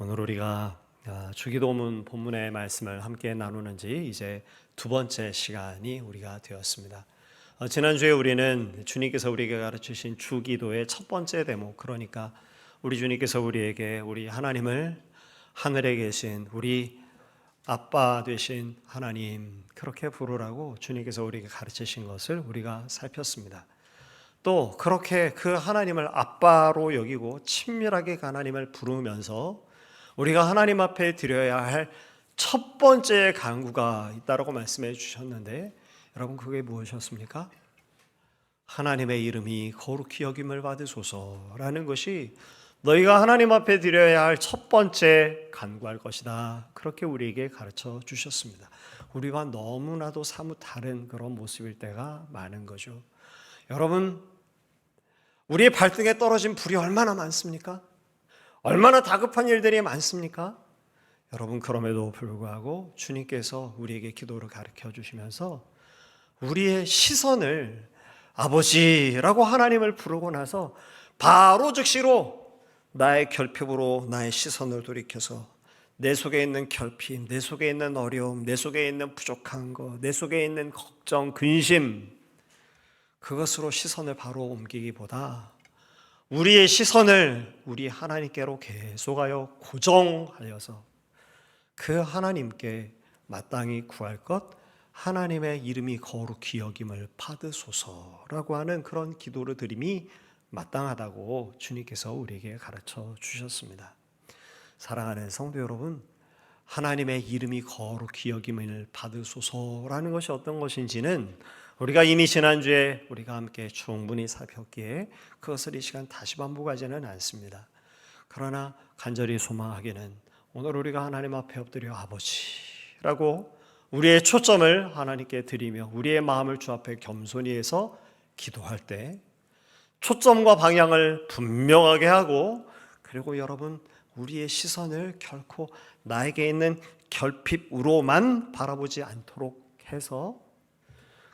오늘 우리가 주기도문 본문의 말씀을 함께 나누는 지 이제 두 번째 시간이 우리가 되었습니다. 지난주에 우리는 주님께서 우리에게 가르치신 주기도의 첫 번째 대목, 그러니까 우리 주님께서 우리에게 우리 하나님을 하늘에 계신 우리 아빠 되신 하나님 그렇게 부르라고 주님께서 우리에게 가르치신 것을 우리가 살폈습니다. 또 그렇게 그 하나님을 아빠로 여기고 친밀하게 하나님을 부르면서 우리가 하나님 앞에 드려야 할 첫 번째 간구가 있다라고 말씀해 주셨는데, 여러분 그게 무엇이었습니까? 하나님의 이름이 거룩히 여김을 받으소서라는 것이 너희가 하나님 앞에 드려야 할 첫 번째 간구할 것이다. 그렇게 우리에게 가르쳐 주셨습니다. 우리와 너무나도 사뭇 다른 그런 모습일 때가 많은 거죠. 여러분, 우리의 발등에 떨어진 불이 얼마나 많습니까? 얼마나 다급한 일들이 많습니까? 여러분, 그럼에도 불구하고 주님께서 우리에게 기도를 가르쳐 주시면서 우리의 시선을 아버지라고 하나님을 부르고 나서 바로 즉시로 나의 결핍으로 나의 시선을 돌이켜서 내 속에 있는 결핍, 내 속에 있는 어려움, 내 속에 있는 부족한 것, 내 속에 있는 걱정, 근심, 그것으로 시선을 바로 옮기기보다 우리의 시선을 우리 하나님께로 계속하여 고정하여서 그 하나님께 마땅히 구할 것, 하나님의 이름이 거룩히 여김을 받으소서라고 하는 그런 기도를 드림이 마땅하다고 주님께서 우리에게 가르쳐 주셨습니다. 사랑하는 성도 여러분, 하나님의 이름이 거룩히 여김을 받으소서라는 것이 어떤 것인지는 우리가 이미 지난주에 우리가 함께 충분히 살폈기에 그것을 이 시간 다시 반복하지는 않습니다. 그러나 간절히 소망하기는 오늘 우리가 하나님 앞에 엎드려 아버지라고 우리의 초점을 하나님께 드리며 우리의 마음을 주 앞에 겸손히 해서 기도할 때 초점과 방향을 분명하게 하고, 그리고 여러분 우리의 시선을 결코 나에게 있는 결핍으로만 바라보지 않도록 해서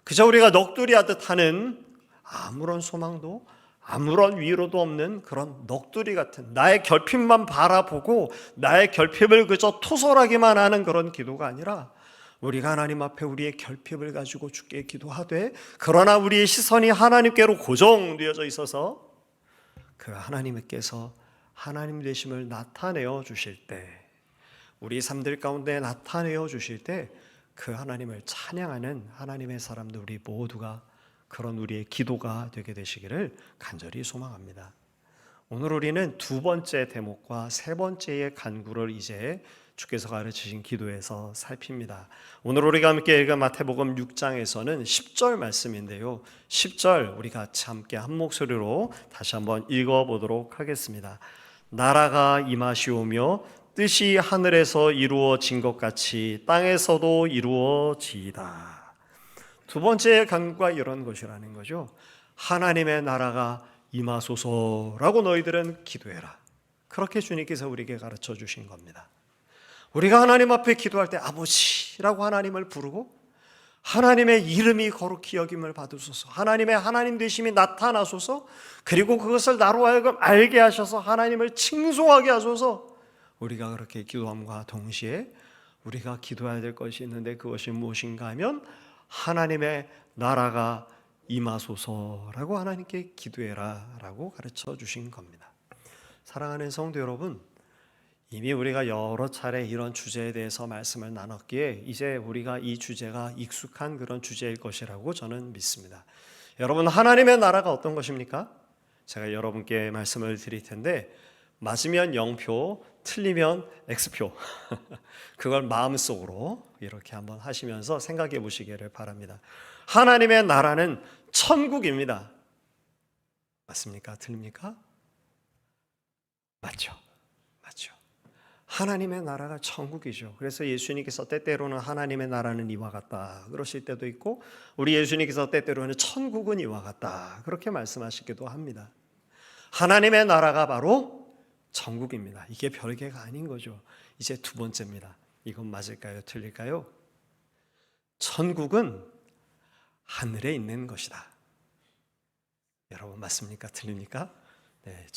그저 우리가 넋두리 하듯 하는 아무런 소망도 아무런 위로도 없는 그런 넋두리 같은 나의 결핍만 바라보고 나의 결핍을 그저 토설하기만 하는 그런 기도가 아니라 우리가 하나님 앞에 우리의 결핍을 가지고 주께 기도하되, 그러나 우리의 시선이 하나님께로 고정되어져 있어서 그 하나님께서 하나님 되심을 나타내어 주실 때, 우리 삶들 가운데 나타내어 주실 때 그 하나님을 찬양하는 하나님의 사람들 우리 모두가 그런 우리의 기도가 되게 되시기를 간절히 소망합니다. 오늘 우리는 두 번째 대목과 세 번째의 간구를 이제 주께서 가르치신 기도에서 살핍니다. 오늘 우리가 함께 읽은 마태복음 6장에서는 10절 말씀인데요. 10절 우리 같이 함께 한 목소리로 다시 한번 읽어보도록 하겠습니다. 나라가 임하시오며 뜻이 하늘에서 이루어진 것 같이 땅에서도 이루어지이다. 두 번째 간구가 이런 것이라는 거죠. 하나님의 나라가 임하소서라고 너희들은 기도해라. 그렇게 주님께서 우리에게 가르쳐 주신 겁니다. 우리가 하나님 앞에 기도할 때 아버지라고 하나님을 부르고 하나님의 이름이 거룩히 여김을 받으소서, 하나님의 하나님 되심이 나타나소서, 그리고 그것을 나로 하여금 알게 하셔서 하나님을 칭송하게 하소서, 우리가 그렇게 기도함과 동시에 우리가 기도해야 될 것이 있는데 그것이 무엇인가 하면 하나님의 나라가 임하소서라고 하나님께 기도해라 라고 가르쳐 주신 겁니다. 사랑하는 성도 여러분, 이미 우리가 여러 차례 이런 주제에 대해서 말씀을 나눴기에 이제 우리가 이 주제가 익숙한 그런 주제일 것이라고 저는 믿습니다. 여러분, 하나님의 나라가 어떤 것입니까? 제가 여러분께 말씀을 드릴 텐데 맞으면 0표, 틀리면 X표 그걸 마음속으로 이렇게 한번 하시면서 생각해 보시기를 바랍니다. 하나님의 나라는 천국입니다. 맞습니까? 틀립니까? 맞죠. 맞죠. 하나님의 나라가 천국이죠. 그래서 예수님께서 때때로는 하나님의 나라는 이와 같다 그러실 때도 있고, 우리 예수님께서 때때로는 천국은 이와 같다 그렇게 말씀하시기도 합니다. 하나님의 나라가 바로 천국입니다. 이게 별개가 아닌 거죠. 이제 두 번째입니다. 이건 맞을까요? 틀릴까요? 천국은 하늘에 있는 것이다. 여러분 맞습니까? 틀립니까? 네,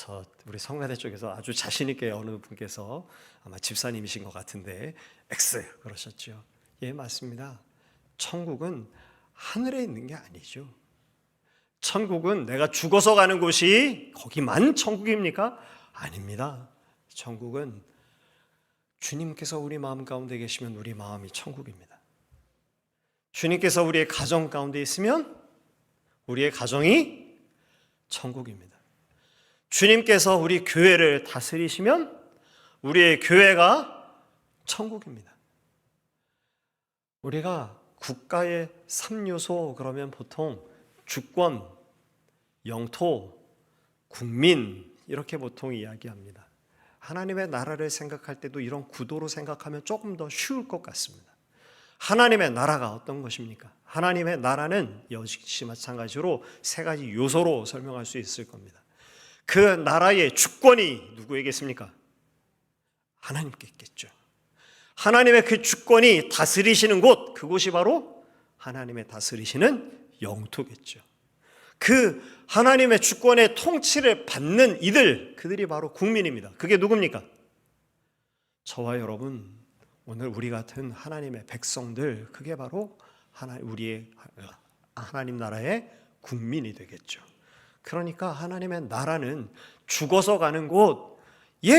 우리 성가대 쪽에서 아주 자신 있게 어느 분께서 아마 집사님이신 것 같은데 X 그러셨죠. 예, 맞습니다. 천국은 하늘에 있는 게 아니죠. 천국은 내가 죽어서 가는 곳이 거기만 천국입니까? 아닙니다. 천국은 주님께서 우리 마음 가운데 계시면 우리 마음이 천국입니다. 주님께서 우리의 가정 가운데 있으면 우리의 가정이 천국입니다. 주님께서 우리 교회를 다스리시면 우리의 교회가 천국입니다. 우리가 국가의 3요소 그러면 보통 주권, 영토, 국민 이렇게 보통 이야기합니다. 하나님의 나라를 생각할 때도 이런 구도로 생각하면 조금 더 쉬울 것 같습니다. 하나님의 나라가 어떤 것입니까? 하나님의 나라는 역시 마찬가지로 세 가지 요소로 설명할 수 있을 겁니다. 그 나라의 주권이 누구에게 있습니까? 하나님께 있겠죠. 하나님의 그 주권이 다스리시는 곳, 그곳이 바로 하나님의 다스리시는 영토겠죠. 그 하나님의 주권의 통치를 받는 그들이 바로 국민입니다. 그게 누굽니까? 저와 여러분, 오늘 우리 같은 하나님의 백성들, 그게 바로 우리의 하나님 나라의 국민이 되겠죠. 그러니까 하나님의 나라는 죽어서 가는 곳,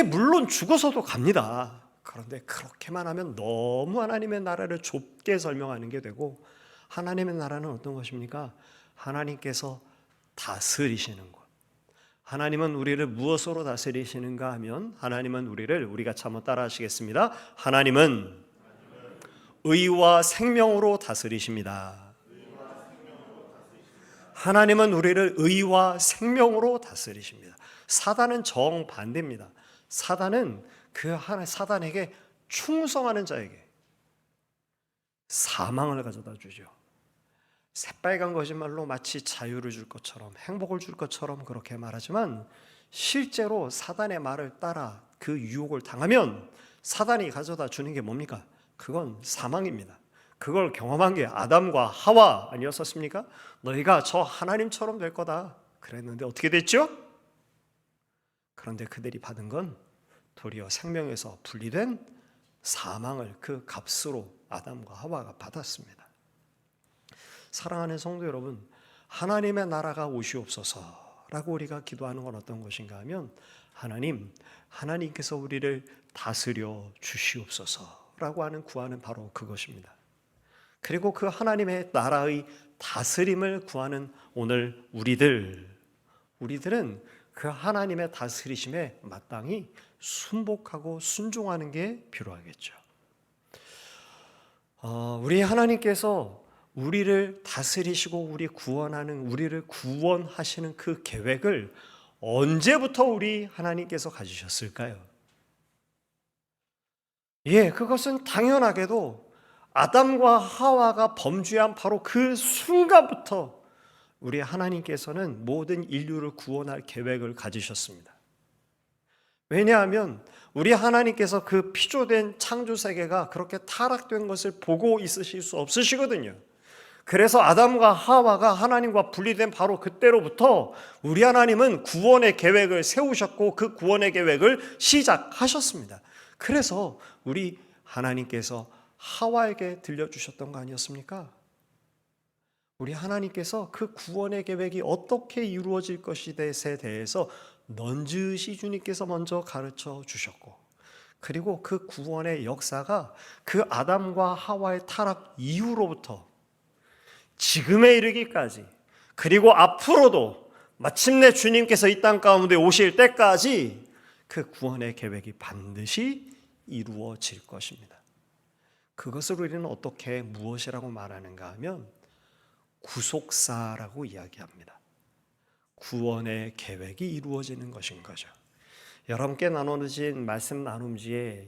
물론 죽어서도 갑니다. 그런데 그렇게만 하면 너무 하나님의 나라를 좁게 설명하는 게 되고, 하나님의 나라는 어떤 것입니까? 하나님께서 다스리시는 것. 하나님은 우리를 무엇으로 다스리시는가 하면, 하나님은 우리가 한번 따라 하시겠습니다. 하나님은 의와 생명으로 다스리십니다. 하나님은 우리를 의와 생명으로 다스리십니다. 사단은 정반대입니다. 사단은 사단에게 충성하는 자에게 사망을 가져다 주죠. 새빨간 거짓말로 마치 자유를 줄 것처럼, 행복을 줄 것처럼 그렇게 말하지만, 실제로 사단의 말을 따라 그 유혹을 당하면 사단이 가져다 주는 게 뭡니까? 그건 사망입니다. 그걸 경험한 게 아담과 하와 아니었었습니까? 너희가 저 하나님처럼 될 거다 그랬는데 어떻게 됐죠? 그런데 그들이 받은 건 도리어 생명에서 분리된 사망을 그 값으로 아담과 하와가 받았습니다. 사랑하는 성도 여러분, 하나님의 나라가 오시옵소서라고 우리가 기도하는 건 어떤 것인가 하면, 하나님께서 우리를 다스려 주시옵소서라고 하는 구하는 바로 그것입니다. 그리고 그 하나님의 나라의 다스림을 구하는 오늘 우리들은 그 하나님의 다스리심에 마땅히 순복하고 순종하는 게 필요하겠죠. 우리 하나님께서 우리를 다스리시고 우리를 구원하시는 그 계획을 언제부터 우리 하나님께서 가지셨을까요? 그것은 당연하게도 아담과 하와가 범죄한 바로 그 순간부터 우리 하나님께서는 모든 인류를 구원할 계획을 가지셨습니다. 왜냐하면 우리 하나님께서 그 피조된 창조 세계가 그렇게 타락된 것을 보고 있으실 수 없으시거든요. 그래서 아담과 하와가 하나님과 분리된 바로 그때로부터 우리 하나님은 구원의 계획을 세우셨고 그 구원의 계획을 시작하셨습니다. 그래서 우리 하나님께서 하와에게 들려주셨던 거 아니었습니까? 우리 하나님께서 그 구원의 계획이 어떻게 이루어질 것에 대해서 넌지시 주님께서 먼저 가르쳐 주셨고, 그리고 그 구원의 역사가 그 아담과 하와의 타락 이후로부터 지금에 이르기까지, 그리고 앞으로도 마침내 주님께서 이 땅 가운데 오실 때까지 그 구원의 계획이 반드시 이루어질 것입니다. 그것을 우리는 어떻게 무엇이라고 말하는가 하면 구속사라고 이야기합니다. 구원의 계획이 이루어지는 것인 거죠. 여러분께 나눠진 말씀 나눔지의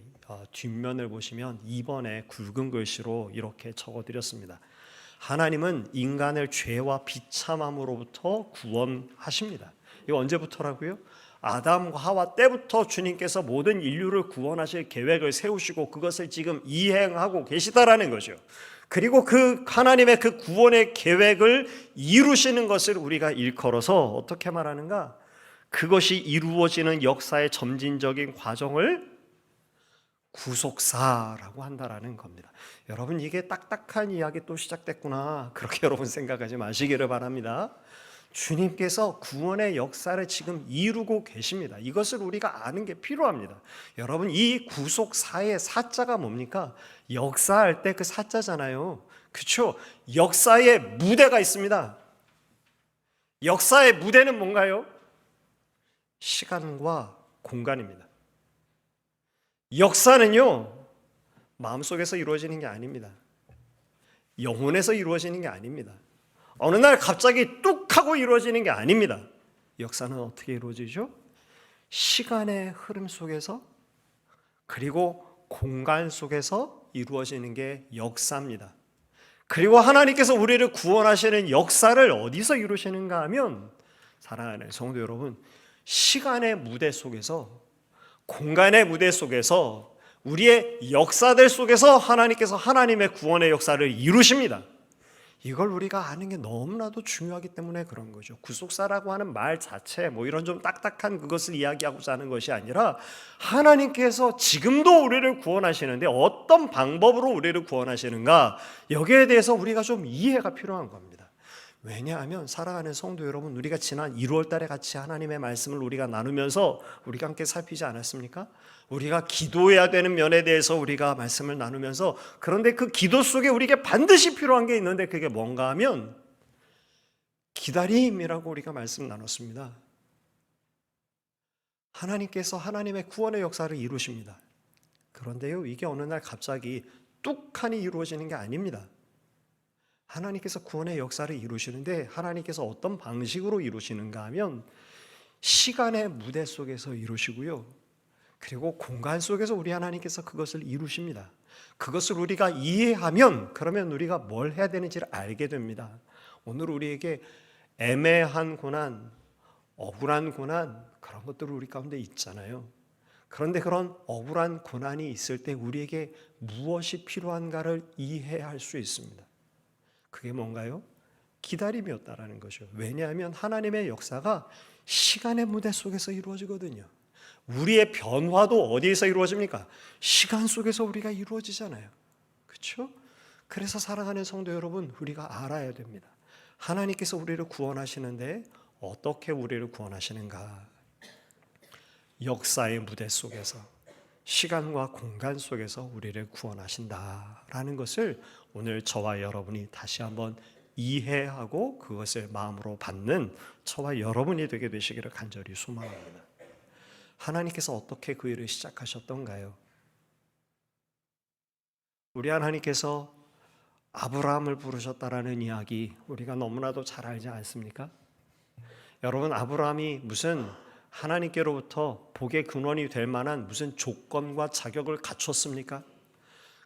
뒷면을 보시면 2번에 굵은 글씨로 이렇게 적어드렸습니다. 하나님은 인간을 죄와 비참함으로부터 구원하십니다. 이거 언제부터라고요? 아담과 하와 때부터 주님께서 모든 인류를 구원하실 계획을 세우시고 그것을 지금 이행하고 계시다라는 거죠. 그리고 그 하나님의 그 구원의 계획을 이루시는 것을 우리가 일컬어서 어떻게 말하는가? 그것이 이루어지는 역사의 점진적인 과정을 구속사라고 한다라는 겁니다. 여러분, 이게 딱딱한 이야기 또 시작됐구나, 그렇게 여러분 생각하지 마시기를 바랍니다. 주님께서 구원의 역사를 지금 이루고 계십니다. 이것을 우리가 아는 게 필요합니다. 여러분, 이 구속사의 사자가 뭡니까? 역사할 때 그 사자잖아요. 그렇죠? 역사의 무대가 있습니다. 역사의 무대는 뭔가요? 시간과 공간입니다. 역사는요, 마음속에서 이루어지는 게 아닙니다. 영혼에서 이루어지는 게 아닙니다. 어느 날 갑자기 뚝 하고 이루어지는 게 아닙니다. 역사는 어떻게 이루어지죠? 시간의 흐름 속에서, 그리고 공간 속에서 이루어지는 게 역사입니다. 그리고 하나님께서 우리를 구원하시는 역사를 어디서 이루시는가 하면, 사랑하는 성도 여러분, 시간의 무대 속에서, 공간의 무대 속에서, 우리의 역사들 속에서 하나님께서 하나님의 구원의 역사를 이루십니다. 이걸 우리가 아는 게 너무나도 중요하기 때문에 그런 거죠. 구속사라고 하는 말 자체, 이런 좀 딱딱한 그것을 이야기하고자 하는 것이 아니라, 하나님께서 지금도 우리를 구원하시는데 어떤 방법으로 우리를 구원하시는가, 여기에 대해서 우리가 좀 이해가 필요한 겁니다. 왜냐하면 사랑하는 성도 여러분, 우리가 지난 1월 달에 같이 하나님의 말씀을 우리가 나누면서 우리가 함께 살피지 않았습니까? 우리가 기도해야 되는 면에 대해서 우리가 말씀을 나누면서, 그런데 그 기도 속에 우리에게 반드시 필요한 게 있는데 그게 뭔가 하면 기다림이라고 우리가 말씀 나눴습니다. 하나님께서 하나님의 구원의 역사를 이루십니다. 그런데요, 이게 어느 날 갑자기 뚝하니 이루어지는 게 아닙니다. 하나님께서 구원의 역사를 이루시는데, 하나님께서 어떤 방식으로 이루시는가 하면 시간의 무대 속에서 이루시고요, 그리고 공간 속에서 우리 하나님께서 그것을 이루십니다. 그것을 우리가 이해하면, 그러면 우리가 뭘 해야 되는지를 알게 됩니다. 오늘 우리에게 애매한 고난, 억울한 고난, 그런 것들이 우리 가운데 있잖아요. 그런데 그런 억울한 고난이 있을 때 우리에게 무엇이 필요한가를 이해할 수 있습니다. 그게 뭔가요? 기다림이었다라는 것이죠. 왜냐하면 하나님의 역사가 시간의 무대 속에서 이루어지거든요. 우리의 변화도 어디에서 이루어집니까? 시간 속에서 우리가 이루어지잖아요. 그렇죠? 그래서 사랑하는 성도 여러분, 우리가 알아야 됩니다. 하나님께서 우리를 구원하시는데 어떻게 우리를 구원하시는가? 역사의 무대 속에서, 시간과 공간 속에서 우리를 구원하신다라는 것을 오늘 저와 여러분이 다시 한번 이해하고 그것을 마음으로 받는 저와 여러분이 되게 되시기를 간절히 소망합니다. 하나님께서 어떻게 그 일을 시작하셨던가요? 우리 하나님께서 아브라함을 부르셨다라는 이야기 우리가 너무나도 잘 알지 않습니까? 여러분, 아브라함이 무슨 하나님께로부터 복의 근원이 될 만한 무슨 조건과 자격을 갖췄습니까?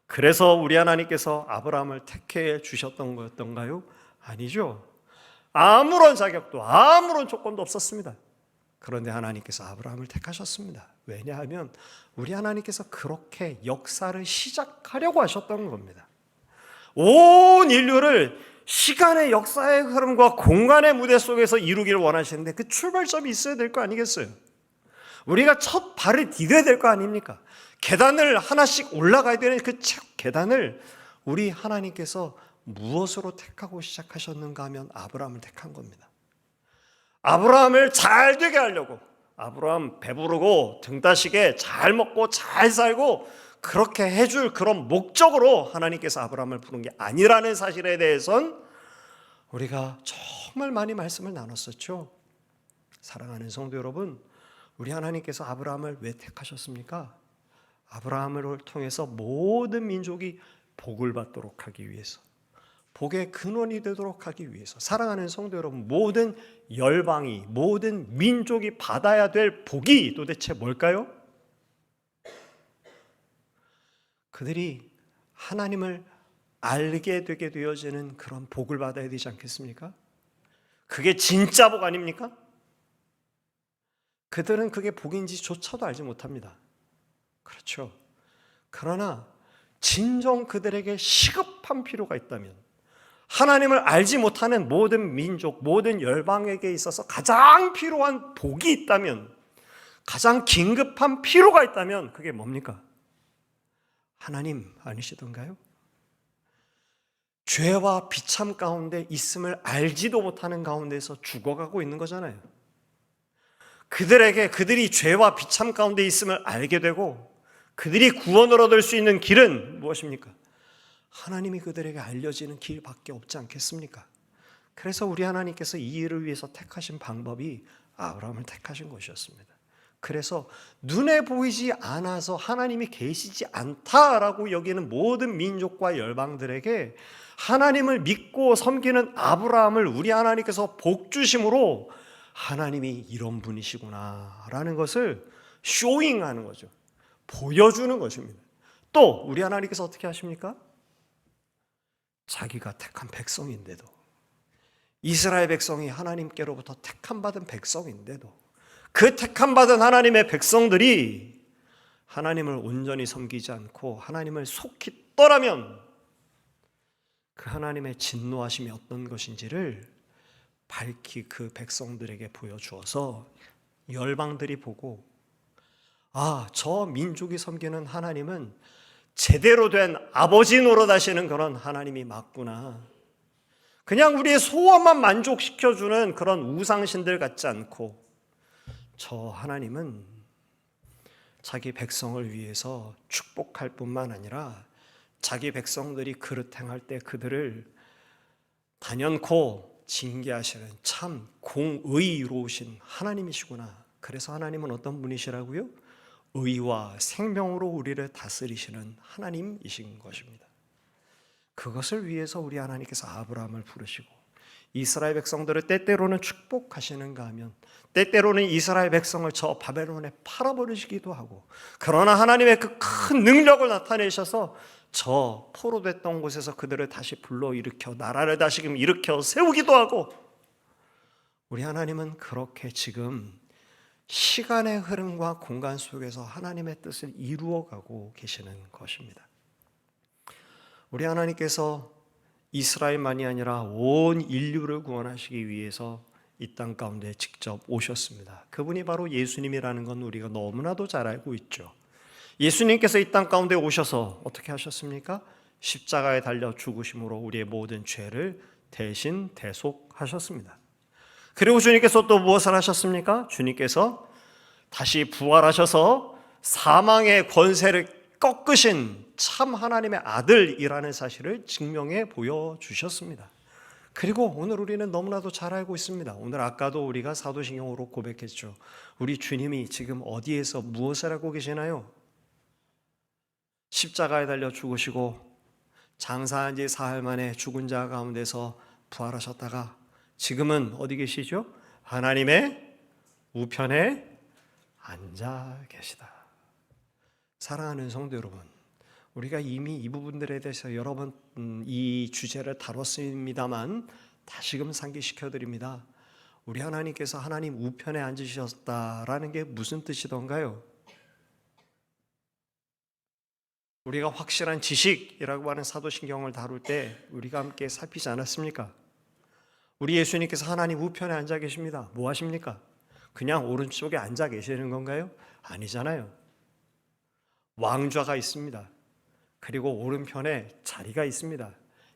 그래서 우리 하나님께서 아브라함을 택해 주셨던 거였던가요? 아니죠. 아무런 자격도 아무런 조건도 없었습니다. 그런데 하나님께서 아브라함을 택하셨습니다. 왜냐하면 우리 하나님께서 그렇게 역사를 시작하려고 하셨던 겁니다. 온 인류를 시간의 역사의 흐름과 공간의 무대 속에서 이루기를 원하시는데 그 출발점이 있어야 될 거 아니겠어요? 우리가 첫 발을 디뎌야 될 거 아닙니까? 계단을 하나씩 올라가야 되는 그 계단을 우리 하나님께서 무엇으로 택하고 시작하셨는가 하면 아브라함을 택한 겁니다. 아브라함을 잘 되게 하려고, 아브라함 배부르고 등 따시게 잘 먹고 잘 살고 그렇게 해줄 그런 목적으로 하나님께서 아브라함을 부른 게 아니라는 사실에 대해서는 우리가 정말 많이 말씀을 나눴었죠. 사랑하는 성도 여러분, 우리 하나님께서 아브라함을 왜 택하셨습니까? 아브라함을 통해서 모든 민족이 복을 받도록 하기 위해서, 복의 근원이 되도록 하기 위해서. 사랑하는 성도 여러분, 모든 열방이, 모든 민족이 받아야 될 복이 도대체 뭘까요? 그들이 하나님을 알게 되게 되어지는 그런 복을 받아야 되지 않겠습니까? 그게 진짜 복 아닙니까? 그들은 그게 복인지조차도 알지 못합니다. 그렇죠. 그러나 진정 그들에게 시급한 필요가 있다면, 하나님을 알지 못하는 모든 민족, 모든 열방에게 있어서 가장 필요한 복이 있다면, 가장 긴급한 필요가 있다면 그게 뭡니까? 하나님 아니시던가요? 죄와 비참 가운데 있음을 알지도 못하는 가운데서 죽어가고 있는 거잖아요. 그들이 죄와 비참 가운데 있음을 알게 되고 그들이 구원을 얻을 수 있는 길은 무엇입니까? 하나님이 그들에게 알려지는 길밖에 없지 않겠습니까? 그래서 우리 하나님께서 이 일을 위해서 택하신 방법이 아브라함을 택하신 것이었습니다. 그래서 눈에 보이지 않아서 하나님이 계시지 않다라고 여기는 모든 민족과 열방들에게 하나님을 믿고 섬기는 아브라함을 우리 하나님께서 복 주심으로 하나님이 이런 분이시구나 라는 것을 쇼잉하는 거죠. 보여주는 것입니다. 또 우리 하나님께서 어떻게 하십니까? 자기가 택한 백성인데도, 이스라엘 백성이 하나님께로부터 택함받은 백성인데도 그 택함받은 하나님의 백성들이 하나님을 온전히 섬기지 않고 하나님을 속히 떠나면 그 하나님의 진노하심이 어떤 것인지를 밝히 그 백성들에게 보여주어서 열방들이 보고, 아, 저 민족이 섬기는 하나님은 제대로 된 아버지 노릇하시는 그런 하나님이 맞구나. 그냥 우리의 소원만 만족시켜주는 그런 우상신들 같지 않고 저 하나님은 자기 백성을 위해서 축복할 뿐만 아니라 자기 백성들이 그릇 행할 때 그들을 단연코 징계하시는 참 공의로우신 하나님이시구나. 그래서 하나님은 어떤 분이시라고요? 의와 생명으로 우리를 다스리시는 하나님이신 것입니다. 그것을 위해서 우리 하나님께서 아브라함을 부르시고 이스라엘 백성들을 때때로는 축복하시는가 하면 때때로는 이스라엘 백성을 저 바벨론에 팔아버리시기도 하고, 그러나 하나님의 그 큰 능력을 나타내셔서 저 포로됐던 곳에서 그들을 다시 불러일으켜 나라를 다시금 일으켜 세우기도 하고, 우리 하나님은 그렇게 지금 시간의 흐름과 공간 속에서 하나님의 뜻을 이루어가고 계시는 것입니다. 우리 하나님께서 이스라엘만이 아니라 온 인류를 구원하시기 위해서 이 땅 가운데 직접 오셨습니다. 그분이 바로 예수님이라는 건 우리가 너무나도 잘 알고 있죠. 예수님께서 이 땅 가운데 오셔서 어떻게 하셨습니까? 십자가에 달려 죽으심으로 우리의 모든 죄를 대신 대속하셨습니다. 그리고 주님께서 또 무엇을 하셨습니까? 주님께서 다시 부활하셔서 사망의 권세를 꺾으신 참 하나님의 아들이라는 사실을 증명해 보여주셨습니다. 그리고 오늘 우리는 너무나도 잘 알고 있습니다. 오늘 아까도 우리가 사도신경으로 고백했죠. 우리 주님이 지금 어디에서 무엇을 하고 계시나요? 십자가에 달려 죽으시고 장사한 지 사흘 만에 죽은 자 가운데서 부활하셨다가 지금은 어디 계시죠? 하나님의 우편에 앉아 계시다. 사랑하는 성도 여러분, 우리가 이미 이 부분들에 대해서 여러 번 이 주제를 다뤘습니다만 다시금 상기시켜 드립니다. 우리 하나님께서 하나님 우편에 앉으셨다라는 게 무슨 뜻이던가요? 우리가 확실한 지식이라고 하는 사도신경을 다룰 때 우리가 함께 살피지 않았습니까? 우리 예수님께서 하나님 우편에 앉아 계십니다. 뭐 하십니까? 그냥 오른쪽에 앉아 계시는 건가요? 아니잖아요. 왕좌가 있습니다. 그리고 오른편에 자리가 있습니다.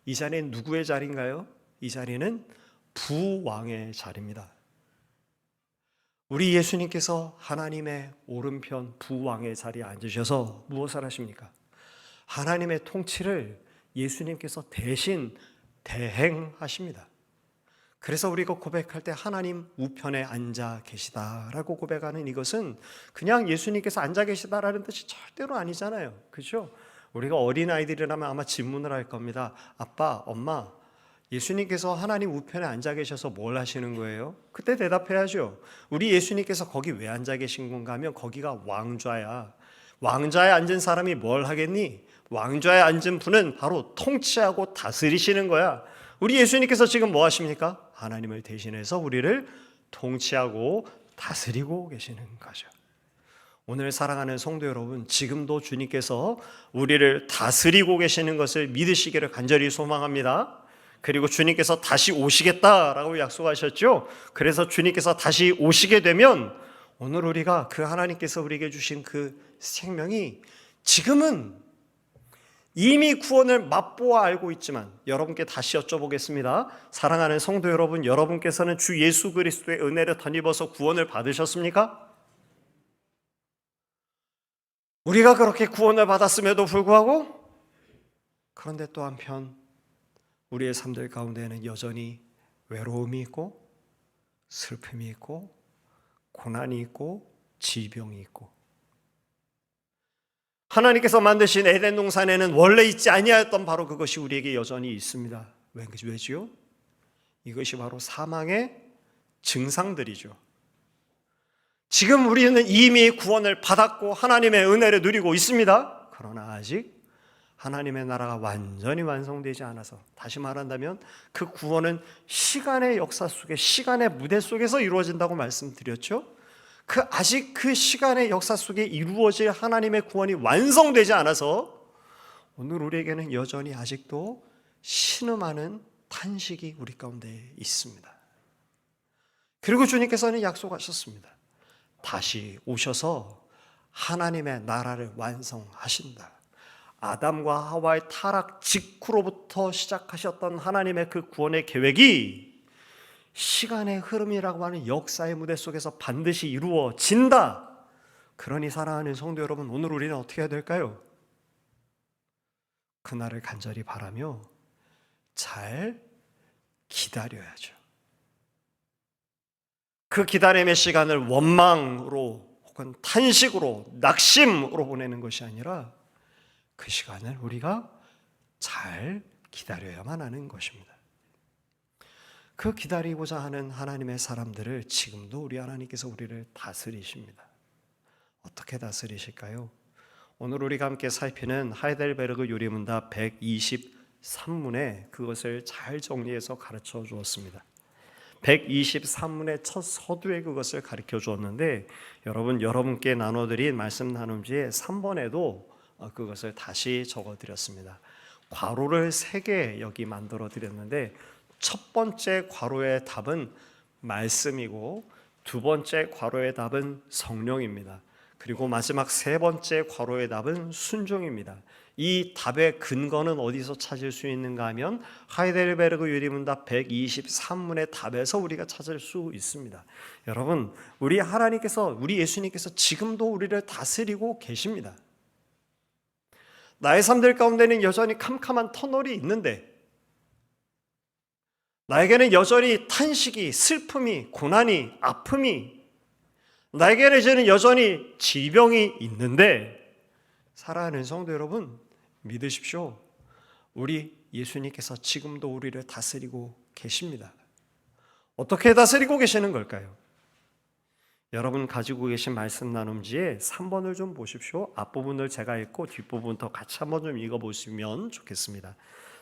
이 자리는 누구의 자리인가요? 이 자리는 부왕의 자리입니다. 우리 예수님께서 하나님의 오른편 부왕의 자리에 앉으셔서 무엇을 하십니까? 하나님의 통치를 예수님께서 대신 대행하십니다. 그래서 우리가 고백할 때 하나님 우편에 앉아 계시다라고 고백하는 이것은 그냥 예수님께서 앉아 계시다라는 뜻이 절대로 아니잖아요. 그렇죠? 우리가 어린아이들이라면 아마 질문을 할 겁니다. 아빠, 엄마, 예수님께서 하나님 우편에 앉아 계셔서 뭘 하시는 거예요? 그때 대답해야죠. 우리 예수님께서 거기 왜 앉아 계신 건가 하면 거기가 왕좌야. 왕좌에 앉은 사람이 뭘 하겠니? 왕좌에 앉은 분은 바로 통치하고 다스리시는 거야. 우리 예수님께서 지금 뭐 하십니까? 하나님을 대신해서 우리를 통치하고 다스리고 계시는 거죠. 오늘 사랑하는 성도 여러분, 지금도 주님께서 우리를 다스리고 계시는 것을 믿으시기를 간절히 소망합니다. 그리고 주님께서 다시 오시겠다라고 약속하셨죠. 그래서 주님께서 다시 오시게 되면 오늘 우리가 그 하나님께서 우리에게 주신 그 생명이 지금은 이미 구원을 맛보아 알고 있지만, 여러분께 다시 여쭤보겠습니다. 사랑하는 성도 여러분, 여러분께서는 주 예수 그리스도의 은혜를 덧입어서 구원을 받으셨습니까? 우리가 그렇게 구원을 받았음에도 불구하고, 그런데 또 한편 우리의 삶들 가운데에는 여전히 외로움이 있고 슬픔이 있고 고난이 있고 질병이 있고, 하나님께서 만드신 에덴 동산에는 원래 있지 아니하였던 바로 그것이 우리에게 여전히 있습니다. 왜지요? 이것이 바로 사망의 증상들이죠. 지금 우리는 이미 구원을 받았고 하나님의 은혜를 누리고 있습니다. 그러나 아직 하나님의 나라가 완전히 완성되지 않아서, 다시 말한다면 그 구원은 시간의 역사 속에, 시간의 무대 속에서 이루어진다고 말씀드렸죠. 아직 그 시간의 역사 속에 이루어질 하나님의 구원이 완성되지 않아서 오늘 우리에게는 여전히 아직도 신음하는 탄식이 우리 가운데 있습니다. 그리고 주님께서는 약속하셨습니다. 다시 오셔서 하나님의 나라를 완성하신다. 아담과 하와의 타락 직후로부터 시작하셨던 하나님의 그 구원의 계획이 시간의 흐름이라고 하는 역사의 무대 속에서 반드시 이루어진다. 그러니 사랑하는 성도 여러분, 오늘 우리는 어떻게 해야 될까요? 그날을 간절히 바라며 잘 기다려야죠. 그 기다림의 시간을 원망으로 혹은 탄식으로, 낙심으로 보내는 것이 아니라 그 시간을 우리가 잘 기다려야만 하는 것입니다. 그 기다리고자 하는 하나님의 사람들을 지금도 우리 하나님께서 우리를 다스리십니다. 어떻게 다스리실까요? 오늘 우리가 함께 살피는 하이델베르그 요리문답 123문에 그것을 잘 정리해서 가르쳐 주었습니다. 123문의 첫 서두에 그것을 가르쳐 주었는데, 여러분께 나눠드린 말씀 나눔지에 3번에도 그것을 다시 적어드렸습니다. 괄호를 3개 여기 만들어 드렸는데, 첫 번째 괄호의 답은 말씀이고, 두 번째 괄호의 답은 성령입니다. 그리고 마지막 세 번째 괄호의 답은 순종입니다. 이 답의 근거는 어디서 찾을 수 있는가 하면 하이델베르그 유리문답 123문의 답에서 우리가 찾을 수 있습니다. 여러분, 우리 예수님께서 지금도 우리를 다스리고 계십니다. 나의 삶들 가운데는 여전히 캄캄한 터널이 있는데, 나에게는 여전히 탄식이, 슬픔이, 고난이, 아픔이, 나에게는 이제는 여전히 질병이 있는데, 사랑하는 성도 여러분, 믿으십시오. 우리 예수님께서 지금도 우리를 다스리고 계십니다. 어떻게 다스리고 계시는 걸까요? 여러분 가지고 계신 말씀 나눔지에 3번을 좀 보십시오. 앞부분을 제가 읽고 뒷부분부터 같이 한번 좀 읽어보시면 좋겠습니다.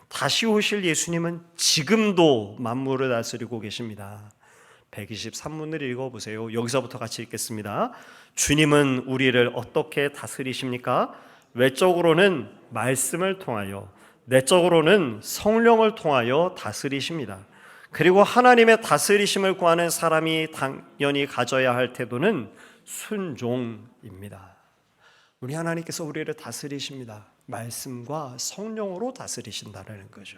다시 오실 예수님은 지금도 만물을 다스리고 계십니다. 123문을 읽어보세요. 여기서부터 같이 읽겠습니다. 주님은 우리를 어떻게 다스리십니까? 외적으로는 말씀을 통하여, 내적으로는 성령을 통하여 다스리십니다. 그리고 하나님의 다스리심을 구하는 사람이 당연히 가져야 할 태도는 순종입니다. 우리 하나님께서 우리를 다스리십니다. 말씀과 성령으로 다스리신다는 거죠.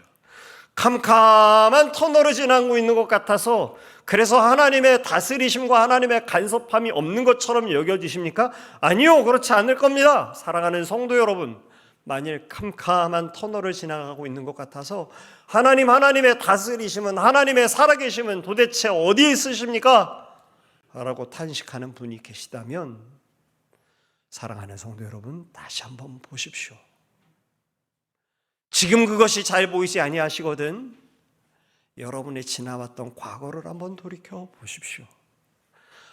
캄캄한 터널을 지나고 있는 것 같아서, 그래서 하나님의 다스리심과 하나님의 간섭함이 없는 것처럼 여겨지십니까? 아니요, 그렇지 않을 겁니다. 사랑하는 성도 여러분, 만일 캄캄한 터널을 지나가고 있는 것 같아서 하나님의 다스리심은, 하나님의 살아계심은 도대체 어디에 있으십니까? 라고 탄식하는 분이 계시다면, 사랑하는 성도 여러분, 다시 한번 보십시오. 지금 그것이 잘 보이지 아니하시거든 여러분이 지나왔던 과거를 한번 돌이켜 보십시오.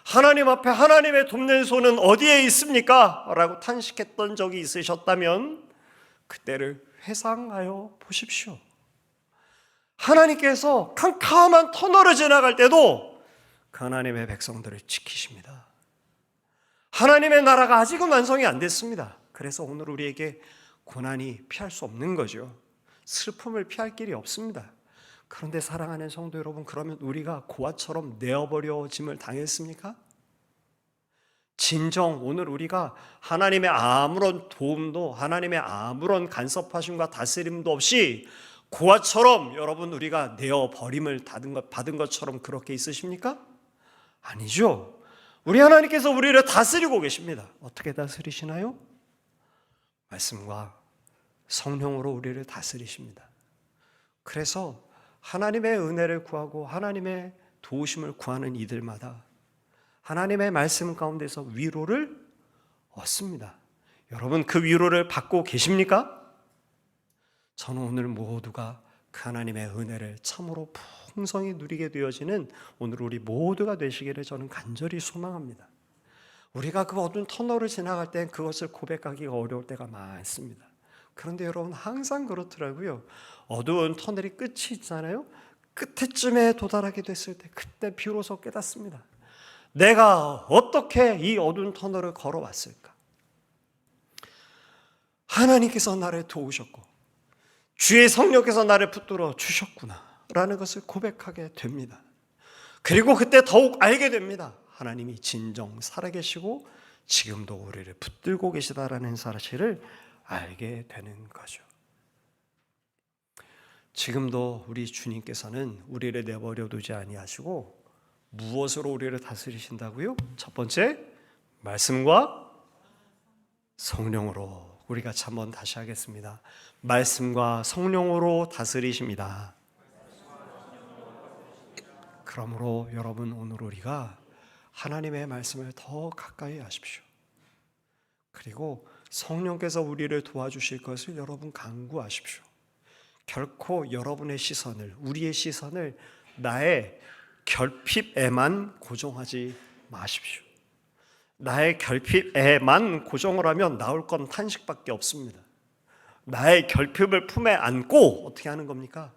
하나님 앞에 하나님의 돕는 손은 어디에 있습니까? 라고 탄식했던 적이 있으셨다면 그때를 회상하여 보십시오. 하나님께서 캄캄한 터널을 지나갈 때도 그 하나님의 백성들을 지키십니다. 하나님의 나라가 아직은 완성이 안 됐습니다. 그래서 오늘 우리에게 고난이 피할 수 없는 거죠. 슬픔을 피할 길이 없습니다. 그런데 사랑하는 성도 여러분, 그러면 우리가 고아처럼 내어버려짐을 당했습니까? 진정 오늘 우리가 하나님의 아무런 도움도, 하나님의 아무런 간섭하심과 다스림도 없이 고아처럼 여러분 우리가 내어버림을 받은 것처럼 그렇게 있으십니까? 아니죠. 우리 하나님께서 우리를 다스리고 계십니다. 어떻게 다스리시나요? 말씀과 성령으로 우리를 다스리십니다. 그래서 하나님의 은혜를 구하고 하나님의 도우심을 구하는 이들마다 하나님의 말씀 가운데서 위로를 얻습니다. 여러분 그 위로를 받고 계십니까? 저는 오늘 모두가 그 하나님의 은혜를 참으로 풍성히 누리게 되어지는 오늘 우리 모두가 되시기를 저는 간절히 소망합니다. 우리가 그 어두운 터널을 지나갈 때 그것을 고백하기가 어려울 때가 많습니다. 그런데 여러분 항상 그렇더라고요. 어두운 터널이 끝이 있잖아요. 끝에쯤에 도달하게 됐을 때 그때 비로소 깨닫습니다. 내가 어떻게 이 어두운 터널을 걸어왔을까? 하나님께서 나를 도우셨고 주의 성령께서 나를 붙들어 주셨구나 라는 것을 고백하게 됩니다. 그리고 그때 더욱 알게 됩니다. 하나님이 진정 살아계시고 지금도 우리를 붙들고 계시다라는 사실을 알게 되는 거죠. 지금도 우리 주님께서는 우리를 내버려 두지 아니하시고 무엇으로 우리를 다스리신다고요? 첫 번째, 말씀과 성령으로. 우리 같이 한번 다시 하겠습니다. 말씀과 성령으로 다스리십니다. 그러므로 여러분 오늘 우리가 하나님의 말씀을 더 가까이 하십시오. 그리고 성령께서 우리를 도와주실 것을 여러분 간구하십시오. 결코 여러분의 시선을, 우리의 시선을 나의 결핍에만 고정하지 마십시오. 나의 결핍에만 고정을 하면 나올 건 탄식밖에 없습니다. 나의 결핍을 품에 안고 어떻게 하는 겁니까?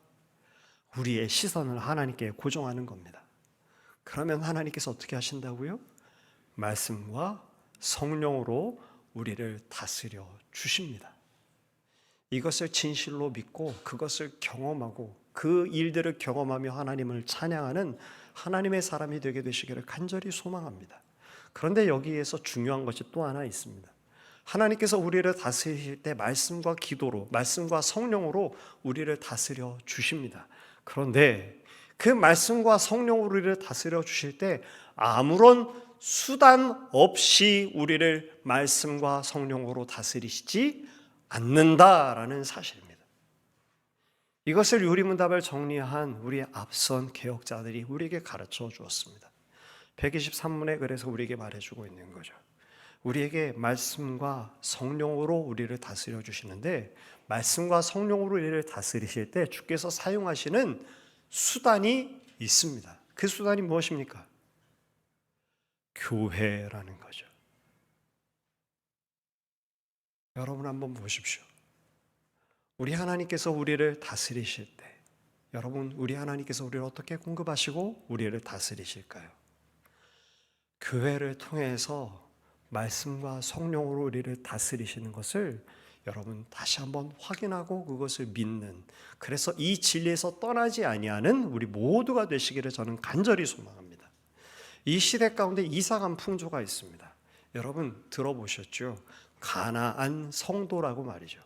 우리의 시선을 하나님께 고정하는 겁니다. 그러면 하나님께서 어떻게 하신다고요? 말씀과 성령으로 우리를 다스려 주십니다. 이것을 진실로 믿고 그것을 경험하고 그 일들을 경험하며 하나님을 찬양하는 하나님의 사람이 되게 되시기를 간절히 소망합니다. 그런데 여기에서 중요한 것이 또 하나 있습니다. 하나님께서 우리를 다스리실 때 말씀과 기도로, 말씀과 성령으로 우리를 다스려 주십니다. 그런데 그 말씀과 성령으로 우리를 다스려 주실 때 아무런 수단 없이 우리를 말씀과 성령으로 다스리시지 않는다라는 사실입니다. 이것을 유리문답을 정리한 우리의 앞선 개혁자들이 우리에게 가르쳐 주었습니다. 123문에 그래서 우리에게 말해주고 있는 거죠. 우리에게 말씀과 성령으로 우리를 다스려 주시는데 말씀과 성령으로 우리를 다스리실 때 주께서 사용하시는 수단이 있습니다. 그 수단이 무엇입니까? 교회라는 거죠. 여러분 한번 보십시오. 우리 하나님께서 우리를 다스리실 때 여러분 우리 하나님께서 우리를 어떻게 공급하시고 우리를 다스리실까요? 교회를 통해서 말씀과 성령으로 우리를 다스리시는 것을 여러분 다시 한번 확인하고 그것을 믿는, 그래서 이 진리에서 떠나지 아니하는 우리 모두가 되시기를 저는 간절히 소망합니다. 이 시대 가운데 이상한 풍조가 있습니다. 여러분 들어보셨죠? 가나안 성도라고 말이죠.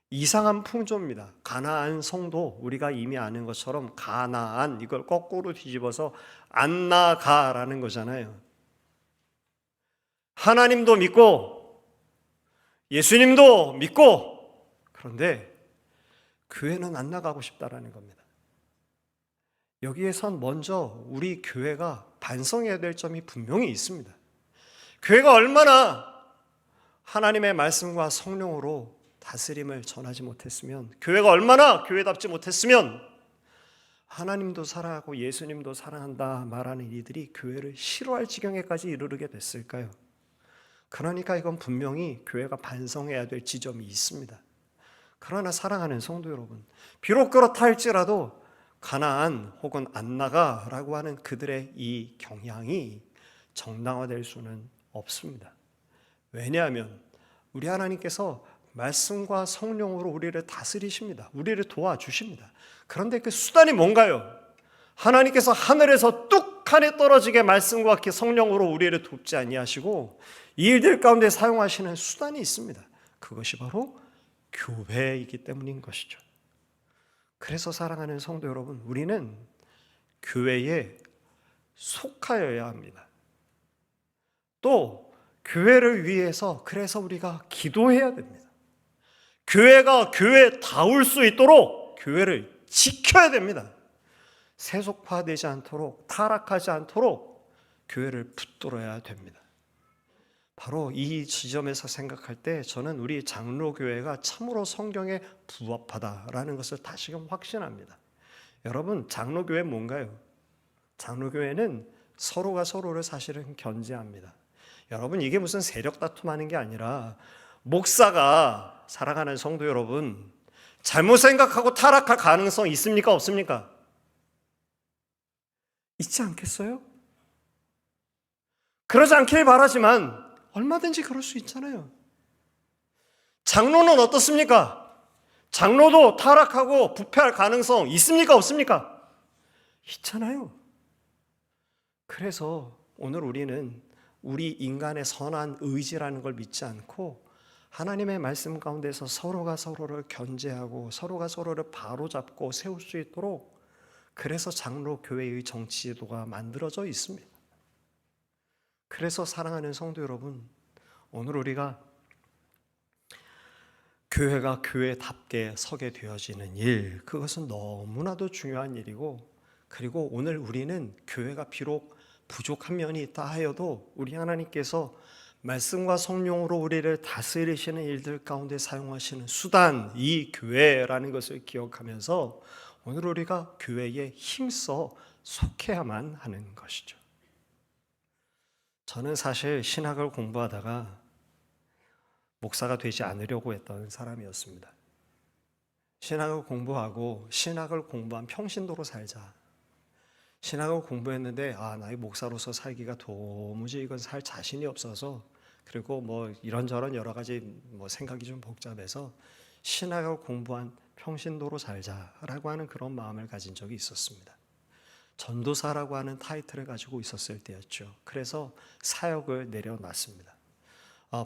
이상한 풍조입니다. 가나안 성도, 우리가 이미 아는 것처럼 가나안, 이걸 거꾸로 뒤집어서 안 나가라는 거잖아요. 하나님도 믿고 예수님도 믿고 그런데 교회는 안 나가고 싶다라는 겁니다. 여기에선 먼저 우리 교회가 반성해야 될 점이 분명히 있습니다. 교회가 얼마나 하나님의 말씀과 성령으로 다스림을 전하지 못했으면, 교회가 얼마나 교회답지 못했으면 하나님도 사랑하고 예수님도 사랑한다 말하는 이들이 교회를 싫어할 지경에까지 이르게 됐을까요? 그러니까 이건 분명히 교회가 반성해야 될 지점이 있습니다. 그러나 사랑하는 성도 여러분, 비록 그렇다 할지라도 가나안 혹은 안 나가라고 하는 그들의 이 경향이 정당화될 수는 없습니다. 왜냐하면 우리 하나님께서 말씀과 성령으로 우리를 다스리십니다. 우리를 도와주십니다. 그런데 그 수단이 뭔가요? 하나님께서 하늘에서 뚝하니 떨어지게 말씀과 성령으로 우리를 돕지 아니하시고 이 일들 가운데 사용하시는 수단이 있습니다. 그것이 바로 교회이기 때문인 것이죠. 그래서 사랑하는 성도 여러분, 우리는 교회에 속하여야 합니다. 또 교회를 위해서 그래서 우리가 기도해야 됩니다. 교회가 교회다울 수 있도록 교회를 지켜야 됩니다. 세속화되지 않도록, 타락하지 않도록 교회를 붙들어야 됩니다. 바로 이 지점에서 생각할 때 저는 우리 장로교회가 참으로 성경에 부합하다라는 것을 다시금 확신합니다. 여러분, 장로교회 뭔가요? 장로교회는 서로가 서로를 사실은 견제합니다. 여러분, 이게 무슨 세력 다툼하는 게 아니라 목사가, 사랑하는 성도 여러분, 잘못 생각하고 타락할 가능성 있습니까? 없습니까? 있지 않겠어요? 그러지 않길 바라지만 얼마든지 그럴 수 있잖아요. 장로는 어떻습니까? 장로도 타락하고 부패할 가능성 있습니까? 없습니까? 있잖아요. 그래서 오늘 우리는 우리 인간의 선한 의지라는 걸 믿지 않고 하나님의 말씀 가운데서 서로가 서로를 견제하고 서로가 서로를 바로잡고 세울 수 있도록, 그래서 장로 교회의 정치제도가 만들어져 있습니다. 그래서 사랑하는 성도 여러분, 오늘 우리가 교회가 교회답게 서게 되어지는 일, 그것은 너무나도 중요한 일이고, 그리고 오늘 우리는 교회가 비록 부족한 면이 있다 하여도 우리 하나님께서 말씀과 성령으로 우리를 다스리시는 일들 가운데 사용하시는 수단, 이 교회라는 것을 기억하면서 오늘 우리가 교회에 힘써 속해야만 하는 것이죠. 저는 사실 신학을 공부하다가 목사가 되지 않으려고 했던 사람이었습니다. 신학을 공부하고 신학을 공부한 평신도로 살자. 신학을 공부했는데 나의 목사로서 살기가 도무지 이건 살 자신이 없어서, 그리고 이런저런 여러 가지 생각이 좀 복잡해서 신학을 공부한 평신도로 살자라고 하는 그런 마음을 가진 적이 있었습니다. 전도사라고 하는 타이틀을 가지고 있었을 때였죠. 그래서 사역을 내려놨습니다.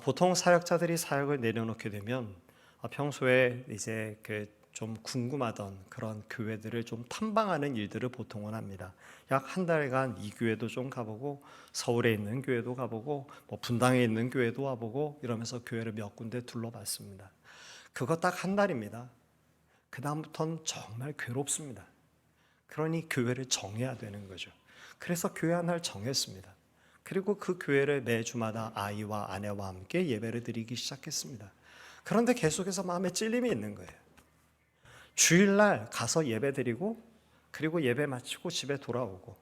보통 사역자들이 사역을 내려놓게 되면 평소에 이제 좀 궁금하던 그런 교회들을 좀 탐방하는 일들을 보통은 합니다. 약 한 달간 이 교회도 좀 가보고, 서울에 있는 교회도 가보고, 분당에 있는 교회도 와보고, 이러면서 교회를 몇 군데 둘러봤습니다. 그거 딱 한 달입니다. 그 다음부터는 정말 괴롭습니다. 그러니 교회를 정해야 되는 거죠. 그래서 교회 하나를 정했습니다. 그리고 그 교회를 매주마다 아이와 아내와 함께 예배를 드리기 시작했습니다. 그런데 계속해서 마음에 찔림이 있는 거예요. 주일날 가서 예배 드리고, 그리고 예배 마치고 집에 돌아오고,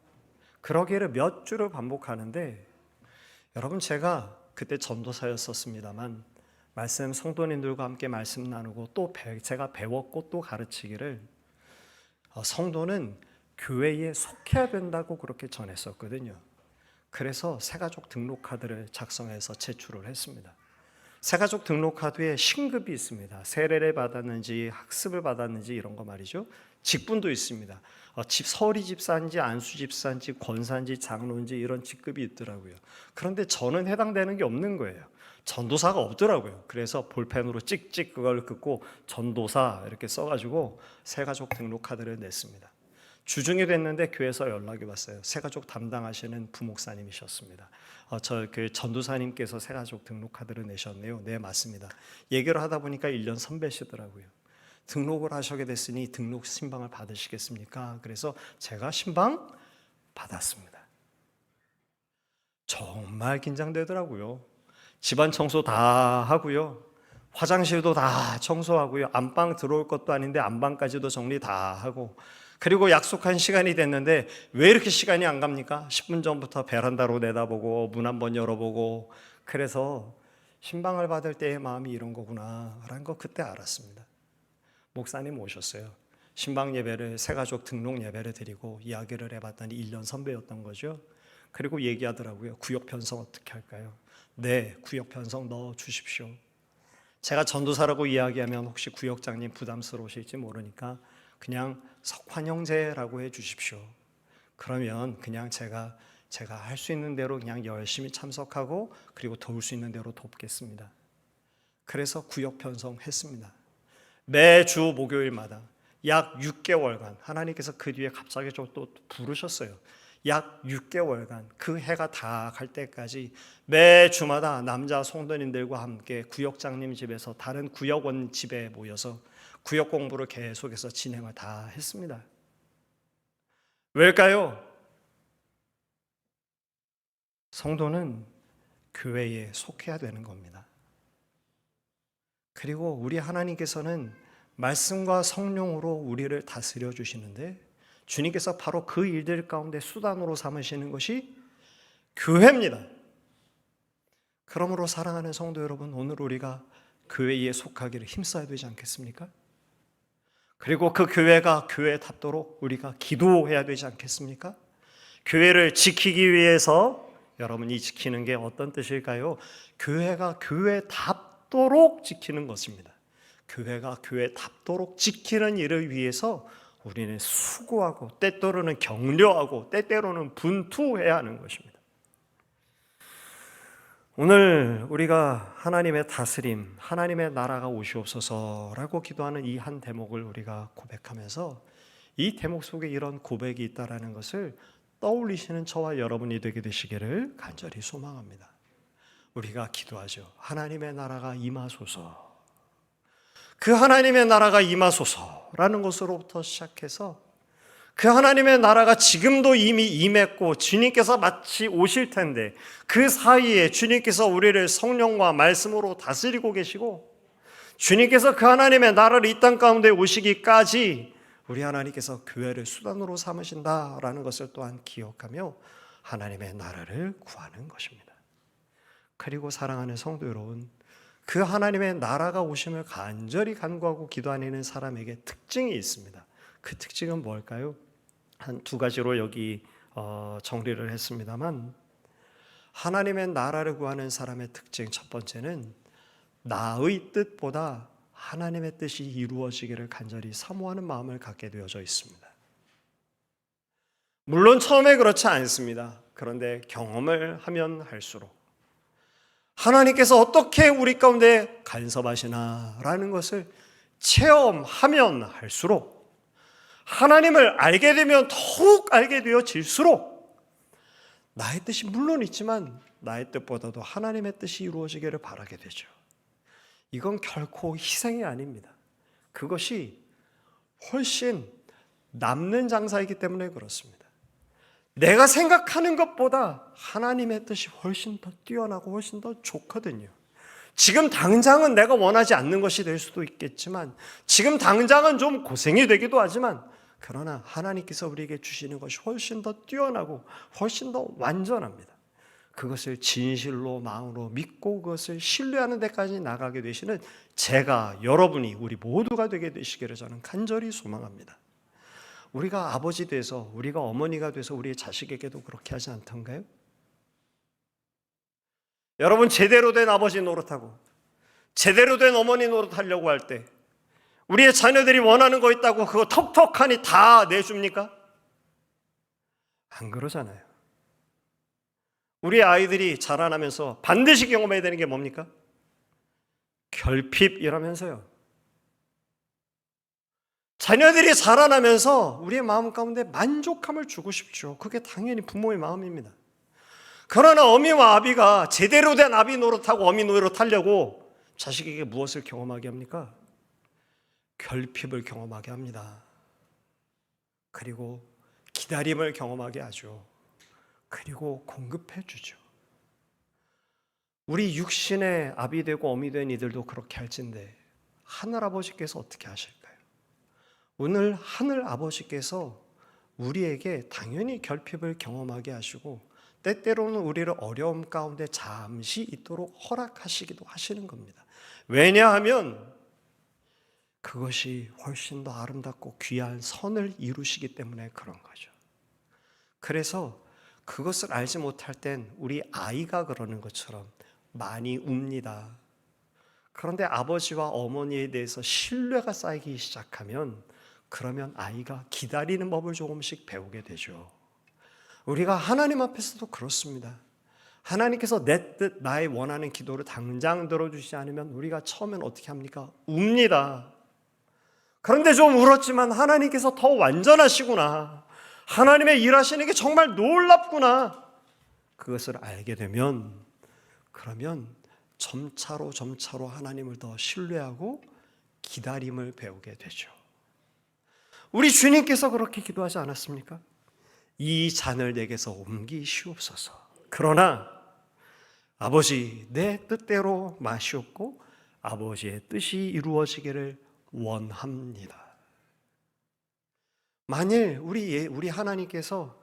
그러기를 몇 주를 반복하는데, 여러분, 제가 그때 전도사였었습니다만 말씀, 성도님들과 함께 말씀 나누고 또 제가 배웠고 또 가르치기를, 성도는 교회에 속해야 된다고 그렇게 전했었거든요. 그래서 새가족 등록카드를 작성해서 제출을 했습니다. 새가족 등록카드에 신급이 있습니다. 세례를 받았는지 학습을 받았는지 이런 거 말이죠. 직분도 있습니다. 서리 집사인지 안수 집사인지 권사인지 장로인지 이런 직급이 있더라고요. 그런데 저는 해당되는 게 없는 거예요. 전도사가 없더라고요. 그래서 볼펜으로 찍찍 그걸 긋고 전도사 이렇게 써가지고 새가족 등록카드를 냈습니다. 주중이 됐는데 교회에서 연락이 왔어요. 새가족 담당하시는 부목사님이셨습니다. 그 전도사님께서 새가족 등록카드를 내셨네요. 네, 맞습니다. 얘기를 하다 보니까 1년 선배시더라고요. 등록을 하시게 됐으니 등록 신방을 받으시겠습니까? 그래서 제가 신방 받았습니다. 정말 긴장되더라고요. 집안 청소 다 하고요. 화장실도 다 청소하고요. 안방 들어올 것도 아닌데 안방까지도 정리 다 하고, 그리고 약속한 시간이 됐는데 왜 이렇게 시간이 안 갑니까? 10분 전부터 베란다로 내다보고 문 한번 열어보고, 그래서 신방을 받을 때의 마음이 이런 거구나 라는 거 그때 알았습니다. 목사님 오셨어요. 신방 예배를, 새가족 등록 예배를 드리고 이야기를 해봤더니 1년 선배였던 거죠. 그리고 얘기하더라고요. 구역 편성 어떻게 할까요? 네, 구역 편성 넣어 주십시오. 제가 전도사라고 이야기하면 혹시 구역장님 부담스러우실지 모르니까 그냥 석환 형제라고 해 주십시오. 그러면 그냥 제가 할 수 있는 대로 그냥 열심히 참석하고 그리고 도울 수 있는 대로 돕겠습니다. 그래서 구역 편성했습니다. 매주 목요일마다 약 6개월간 하나님께서 그 뒤에 갑자기 또 부르셨어요. 약 6개월간 그 해가 다 갈 때까지 매주마다 남자 성도님들과 함께 구역장님 집에서 다른 구역원 집에 모여서 구역 공부를 계속해서 진행을 다 했습니다. 왜일까요? 성도는 교회에 속해야 되는 겁니다. 그리고 우리 하나님께서는 말씀과 성령으로 우리를 다스려 주시는데 주님께서 바로 그 일들 가운데 수단으로 삼으시는 것이 교회입니다. 그러므로 사랑하는 성도 여러분, 오늘 우리가 교회에 속하기를 힘써야 되지 않겠습니까? 그리고 그 교회가 교회답도록 우리가 기도해야 되지 않겠습니까? 교회를 지키기 위해서 여러분이 지키는 게 어떤 뜻일까요? 교회가 교회답도록 지키는 것입니다. 교회가 교회답도록 지키는 일을 위해서 우리는 수고하고 때때로는 격려하고 때때로는 분투해야 하는 것입니다. 오늘 우리가 하나님의 다스림, 하나님의 나라가 오시옵소서라고 기도하는 이 한 대목을 우리가 고백하면서 이 대목 속에 이런 고백이 있다라는 것을 떠올리시는 저와 여러분이 되게 되시기를 간절히 소망합니다. 우리가 기도하죠. 하나님의 나라가 임하소서. 그 하나님의 나라가 임하소서라는 것으로부터 시작해서 그 하나님의 나라가 지금도 이미 임했고 주님께서 마치 오실 텐데 그 사이에 주님께서 우리를 성령과 말씀으로 다스리고 계시고 주님께서 그 하나님의 나라를 이 땅 가운데 오시기까지 우리 하나님께서 교회를 수단으로 삼으신다라는 것을 또한 기억하며 하나님의 나라를 구하는 것입니다. 그리고 사랑하는 성도 여러분, 그 하나님의 나라가 오심을 간절히 간구하고 기도하는 사람에게 특징이 있습니다. 그 특징은 뭘까요? 한 두 가지로 여기 정리를 했습니다만 하나님의 나라를 구하는 사람의 특징 첫 번째는 나의 뜻보다 하나님의 뜻이 이루어지기를 간절히 사모하는 마음을 갖게 되어져 있습니다. 물론 처음에 그렇지 않습니다. 그런데 경험을 하면 할수록 하나님께서 어떻게 우리 가운데 간섭하시나라는 것을 체험하면 할수록 하나님을 알게 되면 더욱 알게 되어질수록 나의 뜻이 물론 있지만 나의 뜻보다도 하나님의 뜻이 이루어지기를 바라게 되죠. 이건 결코 희생이 아닙니다. 그것이 훨씬 남는 장사이기 때문에 그렇습니다. 내가 생각하는 것보다 하나님의 뜻이 훨씬 더 뛰어나고 훨씬 더 좋거든요. 지금 당장은 내가 원하지 않는 것이 될 수도 있겠지만 지금 당장은 좀 고생이 되기도 하지만 그러나 하나님께서 우리에게 주시는 것이 훨씬 더 뛰어나고 훨씬 더 완전합니다. 그것을 진실로 마음으로 믿고 그것을 신뢰하는 데까지 나가게 되시는 제가, 여러분이, 우리 모두가 되게 되시기를 저는 간절히 소망합니다. 우리가 아버지 돼서 우리가 어머니가 돼서 우리의 자식에게도 그렇게 하지 않던가요? 여러분 제대로 된 아버지 노릇하고 제대로 된 어머니 노릇하려고 할 때 우리의 자녀들이 원하는 거 있다고 그거 턱턱하니 다 내줍니까? 안 그러잖아요. 우리 아이들이 자라나면서 반드시 경험해야 되는 게 뭡니까? 결핍이라면서요. 자녀들이 자라나면서 우리의 마음 가운데 만족함을 주고 싶죠. 그게 당연히 부모의 마음입니다. 그러나 어미와 아비가 제대로 된 아비 노릇하고 어미 노릇하려고 자식에게 무엇을 경험하게 합니까? 결핍을 경험하게 합니다. 그리고 기다림을 경험하게 하죠. 그리고 공급해 주죠. 우리 육신의 아비 되고 어미 된 이들도 그렇게 할진데 하늘아버지께서 어떻게 하실까요? 오늘 하늘아버지께서 우리에게 당연히 결핍을 경험하게 하시고 때때로는 우리를 어려움 가운데 잠시 있도록 허락하시기도 하시는 겁니다. 왜냐하면 그것이 훨씬 더 아름답고 귀한 선을 이루시기 때문에 그런 거죠. 그래서 그것을 알지 못할 땐 우리 아이가 그러는 것처럼 많이 웁니다. 그런데 아버지와 어머니에 대해서 신뢰가 쌓이기 시작하면 그러면 아이가 기다리는 법을 조금씩 배우게 되죠. 우리가 하나님 앞에서도 그렇습니다. 하나님께서 내 뜻, 나의 원하는 기도를 당장 들어주시지 않으면 우리가 처음엔 어떻게 합니까? 웁니다. 그런데 좀 울었지만 하나님께서 더 완전하시구나. 하나님의 일하시는 게 정말 놀랍구나. 그것을 알게 되면 그러면 점차로 하나님을 더 신뢰하고 기다림을 배우게 되죠. 우리 주님께서 그렇게 기도하지 않았습니까? 이 잔을 내게서 옮기시옵소서. 그러나 아버지 내 뜻대로 마시옵고 아버지의 뜻이 이루어지기를 원합니다. 만일 우리 하나님께서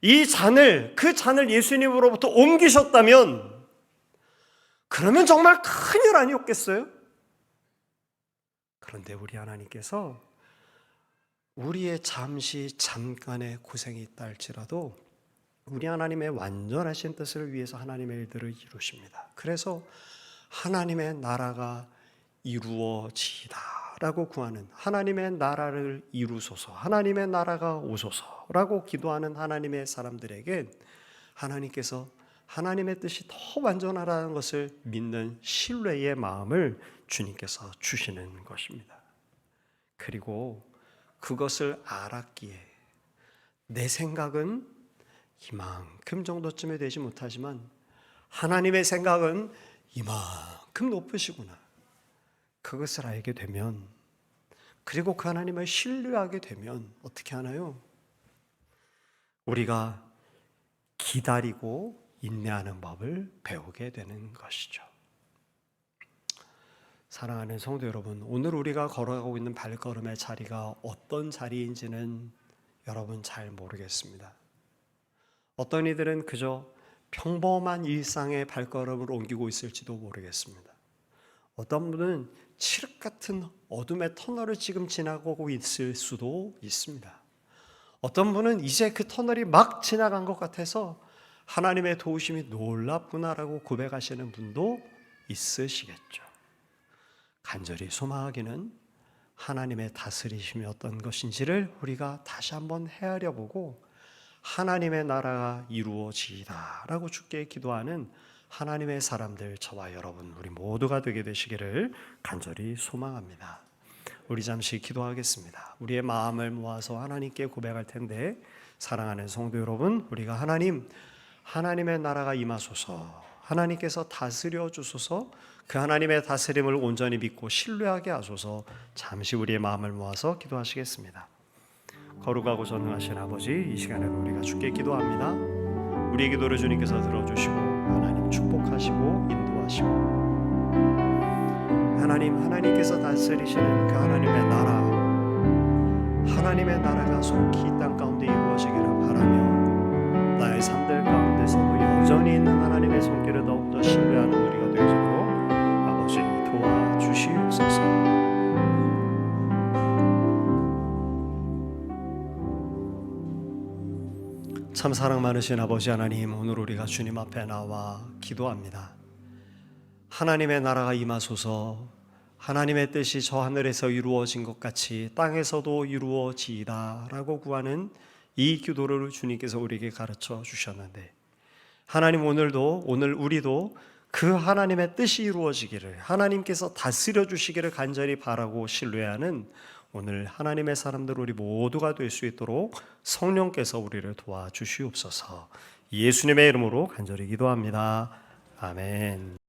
이 잔을 그 잔을 예수님으로부터 옮기셨다면 그러면 정말 큰일 아니었겠어요? 그런데 우리 하나님께서 우리의 잠깐의 고생이 있다 할지라도 우리 하나님의 완전하신 뜻을 위해서 하나님의 일들을 이루십니다. 그래서 하나님의 나라가 이루어지다라고 구하는, 하나님의 나라를 이루소서, 하나님의 나라가 오소서라고 기도하는 하나님의 사람들에게 하나님께서 하나님의 뜻이 더 완전하다는 것을 믿는 신뢰의 마음을 주님께서 주시는 것입니다. 그리고 그것을 알았기에 내 생각은 이만큼 정도쯤에 되지 못하지만 하나님의 생각은 이만큼 높으시구나. 그것을 알게 되면, 그리고 그 하나님을 신뢰하게 되면 어떻게 하나요? 우리가 기다리고 인내하는 법을 배우게 되는 것이죠. 사랑하는 성도 여러분, 오늘 우리가 걸어가고 있는 발걸음의 자리가 어떤 자리인지는 여러분 잘 모르겠습니다. 어떤 이들은 그저 평범한 일상의 발걸음을 옮기고 있을지도 모르겠습니다. 어떤 분은 칠흑 같은 어둠의 터널을 지금 지나가고 있을 수도 있습니다. 어떤 분은 이제 그 터널이 막 지나간 것 같아서 하나님의 도우심이 놀랍구나라고 고백하시는 분도 있으시겠죠. 간절히 소망하기는 하나님의 다스리심이 어떤 것인지를 우리가 다시 한번 헤아려 보고 하나님의 나라가 이루어지이다라고 주께 기도하는 하나님의 사람들, 저와 여러분 우리 모두가 되게 되시기를 간절히 소망합니다. 우리 잠시 기도하겠습니다. 우리의 마음을 모아서 하나님께 고백할 텐데, 사랑하는 성도 여러분, 우리가 하나님의 나라가 임하소서, 하나님께서 다스려 주소서, 그 하나님의 다스림을 온전히 믿고 신뢰하게 하소서, 잠시 우리의 마음을 모아서 기도하시겠습니다. 거룩하고 전능하신 아버지, 이 시간에는 우리가 주께 기도합니다. 우리의 기도를 주님께서 들어주시고 하나님 축복하시고 인도하시고, 하나님께서 다스리시는 그 하나님의 나라가 속히 이 땅 가운데 이루어지기를 바라며, 나의 삶들 가운데서도 여전히 있는 하나님의 손길을 더욱더 신뢰하는 우리가 되도록 아버지 도와주시옵소서. 참 사랑 많으신 아버지 하나님, 오늘 우리가 주님 앞에 나와 기도합니다. 하나님의 나라가 임하소서, 하나님의 뜻이 저 하늘에서 이루어진 것 같이 땅에서도 이루어지이다 라고 구하는 이 기도를 주님께서 우리에게 가르쳐 주셨는데, 하나님 오늘 우리도 그 하나님의 뜻이 이루어지기를, 하나님께서 다스려 주시기를 간절히 바라고 신뢰하는 오늘 하나님의 사람들 우리 모두가 될 수 있도록 성령께서 우리를 도와주시옵소서. 예수님의 이름으로 간절히 기도합니다. 아멘.